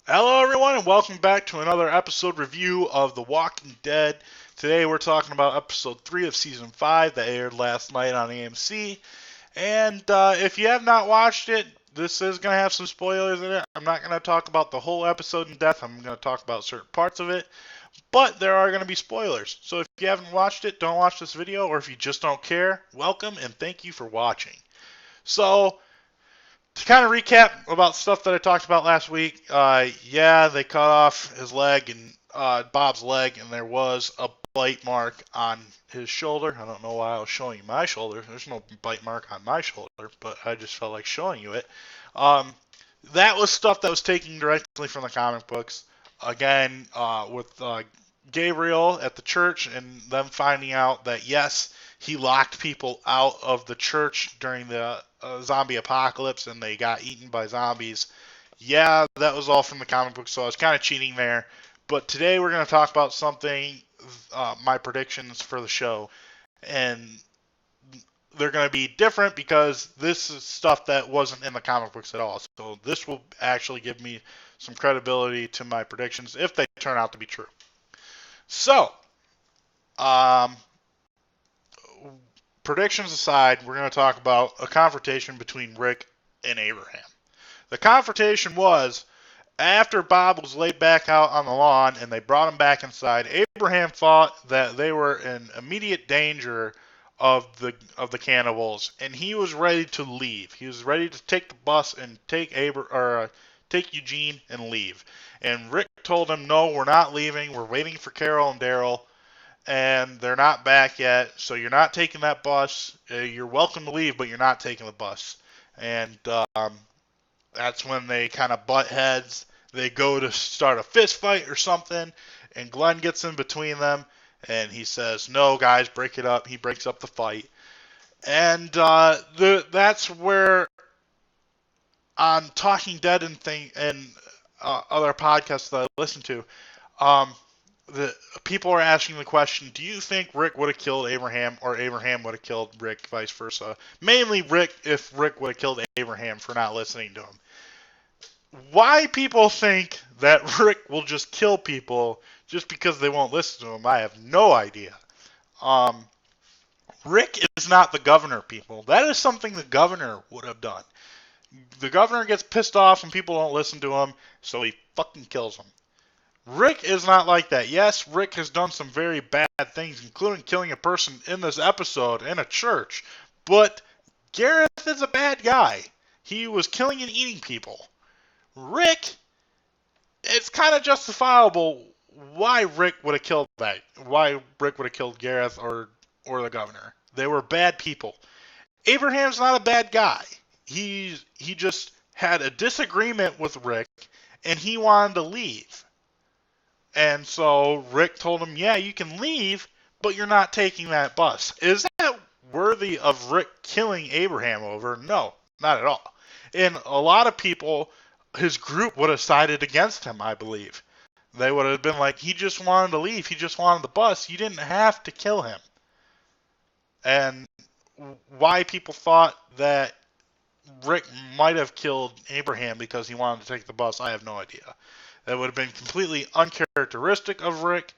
Hello, everyone, and welcome back to another episode review of The Walking Dead. Today, we're talking about episode 3 of season 5 that aired last night on AMC. And if you have not watched it, this is going to have some spoilers in it. I'm not going to talk about the whole episode in depth, I'm going to talk about certain parts of it. But there are going to be spoilers. So if you haven't watched it, don't watch this video, or if you just don't care, welcome and thank you for watching. So, to kind of recap about stuff that I talked about last week, they cut off his leg and Bob's leg, and there was a bite mark on his shoulder. I don't know why I was showing you my shoulder. There's no bite mark on my shoulder, but I just felt like showing you it. Um, that was stuff that was taken directly from the comic books. Again, with Gabriel at the church and them finding out that, yes, he locked people out of the church during the zombie apocalypse and they got eaten by zombies. Yeah, that was all from the comic book, so I was kind of cheating there. But today we're going to talk about something, my predictions for the show. And they're going to be different because this is stuff that wasn't in the comic books at all. So this will actually give me some credibility to my predictions if they turn out to be true. So, um, predictions aside, we're going to talk about a confrontation between Rick and Abraham. The confrontation was after Bob was laid back out on the lawn and they brought him back inside. Abraham thought that they were in immediate danger of the cannibals, and he was ready to leave. He was ready to take the bus and take Eugene and leave. And Rick told him, "No, we're not leaving. We're waiting for Carol and Daryl, and they're not back yet. So you're not taking that bus. You're welcome to leave, but you're not taking the bus." And that's when they kind of butt heads. They go to start a fist fight or something, and Glenn gets in between them, and he says, "No, guys, break it up." He breaks up the fight, and that's where on Talking Dead and other podcasts that I listen to, um, the people are asking the question: do you think Rick would have killed Abraham, or Abraham would have killed Rick, vice versa? Mainly Rick, if Rick would have killed Abraham for not listening to him. Why people think that Rick will just kill people just because they won't listen to him, I have no idea. Um, Rick is not the governor, people. That is something the governor would have done. The governor gets pissed off when people don't listen to him, so he fucking kills them. Rick is not like that. Yes, Rick has done some very bad things, including killing a person in this episode in a church, but Gareth is a bad guy. He was killing and eating people. Rick, it's kind of justifiable why Rick would have killed Gareth or the governor. They were bad people. Abraham's not a bad guy. He just had a disagreement with Rick and he wanted to leave. And so Rick told him, "Yeah, you can leave, but you're not taking that bus." Is that worthy of Rick killing Abraham over? No, not at all. And a lot of people, his group would have sided against him, I believe. They would have been like, he just wanted to leave. He just wanted the bus. You didn't have to kill him. And why people thought that Rick might have killed Abraham because he wanted to take the bus, I have no idea. That would have been completely uncharacteristic of Rick,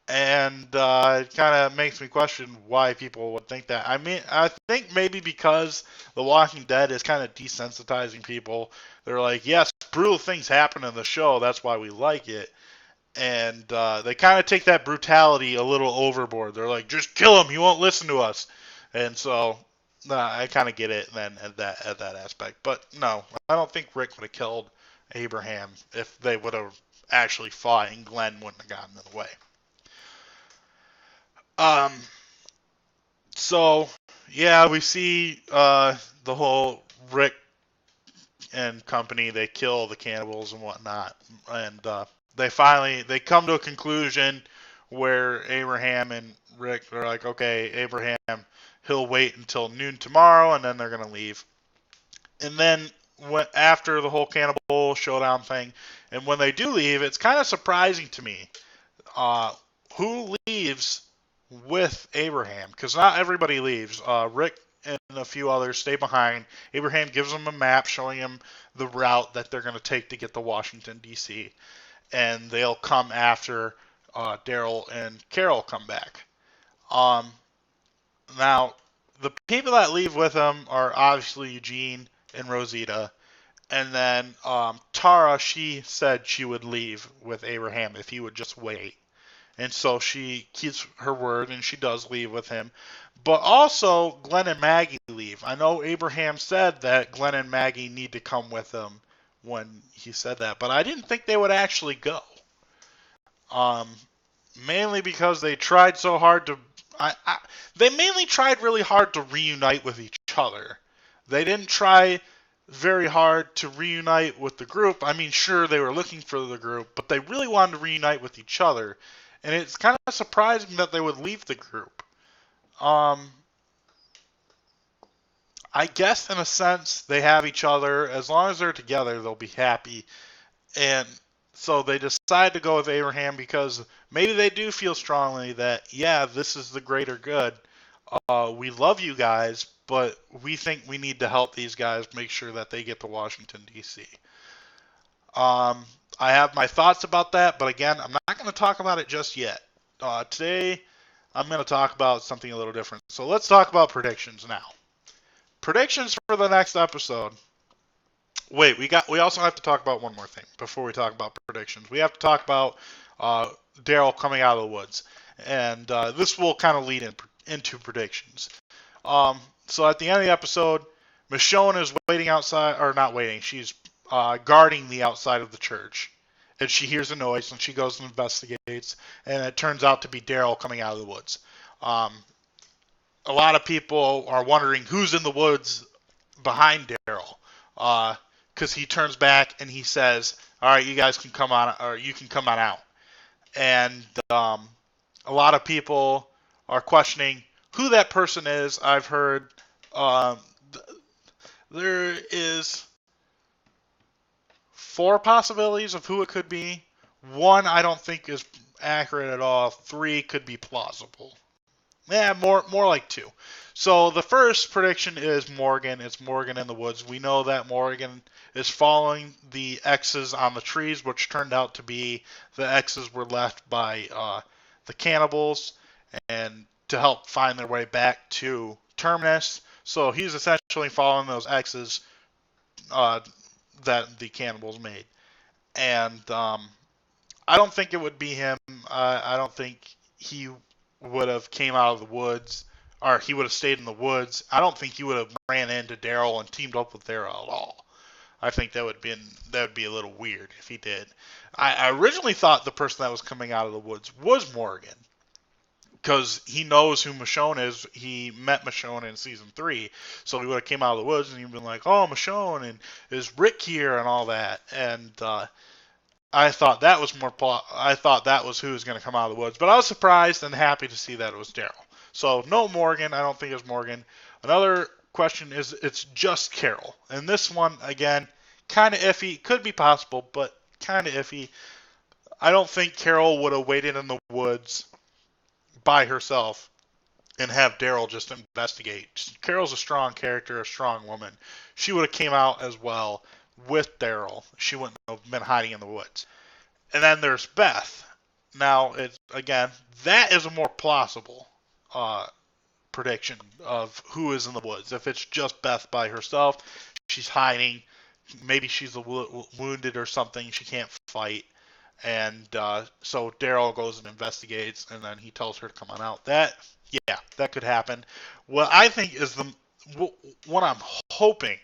and it kind of makes me question why people would think that. I mean, I think maybe because The Walking Dead is kind of desensitizing people. They're like, yes, brutal things happen in the show, that's why we like it. And they kind of take that brutality a little overboard. They're like, just kill him, he won't listen to us. And so, I kind of get it then at that aspect. But no, I don't think Rick would have killed Abraham if they would have actually fought and Glenn wouldn't have gotten in the way. Um, so yeah, we see the whole Rick and company. They kill the cannibals and whatnot, and they come to a conclusion where Abraham and Rick are like, okay, Abraham, he'll wait until noon tomorrow, and then they're gonna leave. And then after the whole cannibal showdown thing, and when they do leave, it's kind of surprising to me who leaves with Abraham, because not everybody leaves. Rick and a few others stay behind. Abraham gives them a map showing him the route that they're going to take to get to Washington, D.C., and they'll come after Daryl and Carol come back. Um, Now, the people that leave with him are obviously Eugene and Rosita. And then Tara, she said she would leave with Abraham if he would just wait. And so she keeps her word and she does leave with him. But also, Glenn and Maggie leave. I know Abraham said that Glenn and Maggie need to come with him when he said that, but I didn't think they would actually go. Um, Mainly because they tried so hard to. They mainly tried really hard to reunite with each other. They didn't try very hard to reunite with the group. I mean, sure, they were looking for the group, but they really wanted to reunite with each other. And it's kind of surprising that they would leave the group. I guess in a sense they have each other. As long as they're together, they'll be happy. And so they decide to go with Abraham because maybe they do feel strongly that, yeah, this is the greater good. We love you guys, but we think we need to help these guys make sure that they get to Washington, D.C. I have my thoughts about that, but again, I'm not going to talk about it just yet. Today, I'm going to talk about something a little different. So let's talk about predictions now. Predictions for the next episode. Wait, we also have to talk about one more thing before we talk about predictions. We have to talk about Daryl coming out of the woods, and this will kind of lead into predictions. So at the end of the episode, Michonne is waiting outside, or not waiting. She's guarding the outside of the church, and she hears a noise, and she goes and investigates, and it turns out to be Daryl coming out of the woods. A lot of people are wondering who's in the woods behind Daryl. Because he turns back and he says, "All right, you guys can come on, or you can come on out." And a lot of people are questioning who that person is. I've heard there is 4 possibilities of who it could be. 1 I don't think is accurate at all. 3 could be plausible. Yeah, more like 2. So the first prediction is Morgan. It's Morgan in the woods. We know that Morgan is following the X's on the trees, which turned out to be the X's were left by the cannibals, and to help find their way back to Terminus. So he's essentially following those X's that the cannibals made. And I don't think it would be him. I don't think he would have came out of the woods, or he would have stayed in the woods. I don't think he would have ran into Daryl and teamed up with Daryl at all. I think that would be a little weird if he did. I originally thought the person that was coming out of the woods was Morgan, because he knows who Michonne is. He met Michonne in season 3, so he would have came out of the woods and he'd been like, "Oh, Michonne, and is Rick here?" and all that. And I thought that was I thought that was who was going to come out of the woods, but I was surprised and happy to see that it was Daryl. So no Morgan. I don't think it's Morgan. Another question is it's just Carol, and this one again kind of iffy. Could be possible, but kind of iffy. I don't think Carol would have waited in the woods by herself and have Daryl just investigate. Carol's a strong character, a strong woman. She would have came out as well with Daryl. She wouldn't have been hiding in the woods. And then there's Beth. Now, that is a more plausible prediction of who is in the woods. If it's just Beth by herself, she's hiding. Maybe she's wounded or something. She can't fight. And so Daryl goes and investigates, and then he tells her to come on out. That could happen. What I think is what I'm hoping,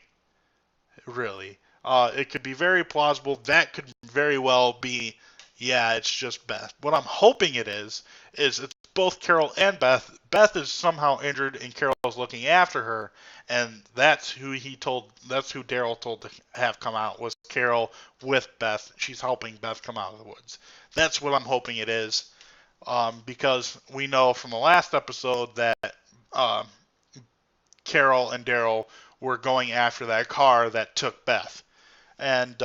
really, it could be very plausible. That could very well be, it's just Beth. What I'm hoping it is it's both Carol and Beth. Beth is somehow injured, and Carol's looking after her, and that's who Daryl told to have come out, was Carol with Beth. She's helping Beth come out of the woods. That's what I'm hoping it is, because we know from the last episode that Carol and Daryl were going after that car that took Beth. And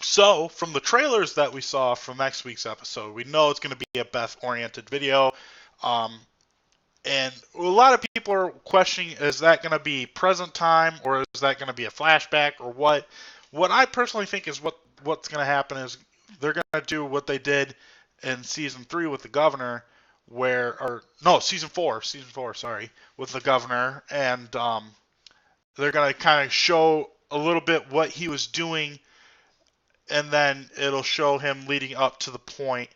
so, from the trailers that we saw from next week's episode, we know it's going to be a Beth-oriented video. And a lot of people are questioning, is that going to be present time or is that going to be a flashback or what? What I personally think is what's going to happen is they're going to do what they did in season 3 with the governor, season 4, sorry, with the governor, and they're going to kind of show a little bit what he was doing, and then it'll show him leading up to the point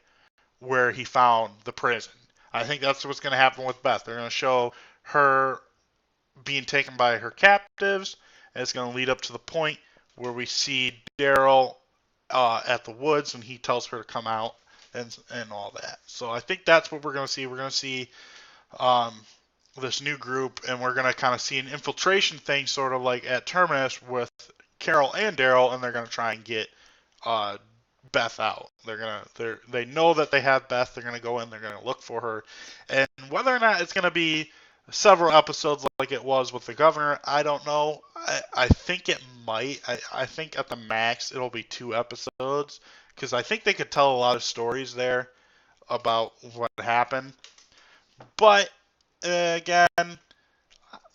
where he found the prison. I think that's what's going to happen with Beth. They're going to show her being taken by her captives, and it's going to lead up to the point where we see Daryl at the woods and he tells her to come out and all that. So I think that's what we're going to see. We're going to see um, this new group, and we're going to kind of see an infiltration thing, sort of like at Terminus with Carol and Daryl, and they're going to try and get uh, Beth out. They know that they have Beth. They're gonna go in. They're gonna look for her, and whether or not it's gonna be several episodes like it was with the governor, I don't know. I think it might. I think at the max it'll be 2 episodes because I think they could tell a lot of stories there about what happened. But again,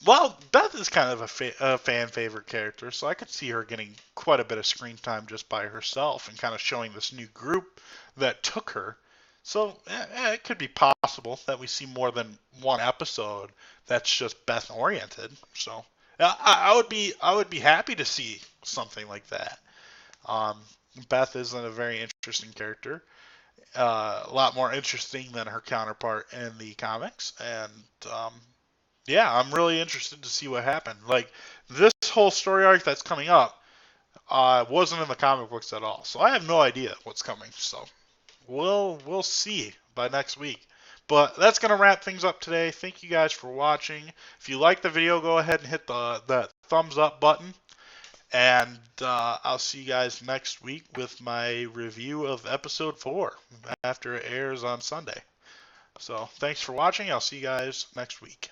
well, Beth is kind of a fan favorite character, so I could see her getting quite a bit of screen time just by herself and kind of showing this new group that took her. So it could be possible that we see more than one episode that's just Beth oriented. So I would be happy to see something like that. Um, Beth is a very interesting character, a lot more interesting than her counterpart in the comics, and yeah, I'm really interested to see what happened. Like this whole story arc that's coming up wasn't in the comic books at all, so I have no idea what's coming. So we'll see by next week. But that's gonna wrap things up today. Thank you guys for watching. If you like the video, go ahead and hit that thumbs up button, and I'll see you guys next week with my review of episode 4 after it airs on Sunday. So thanks for watching. I'll see you guys next week.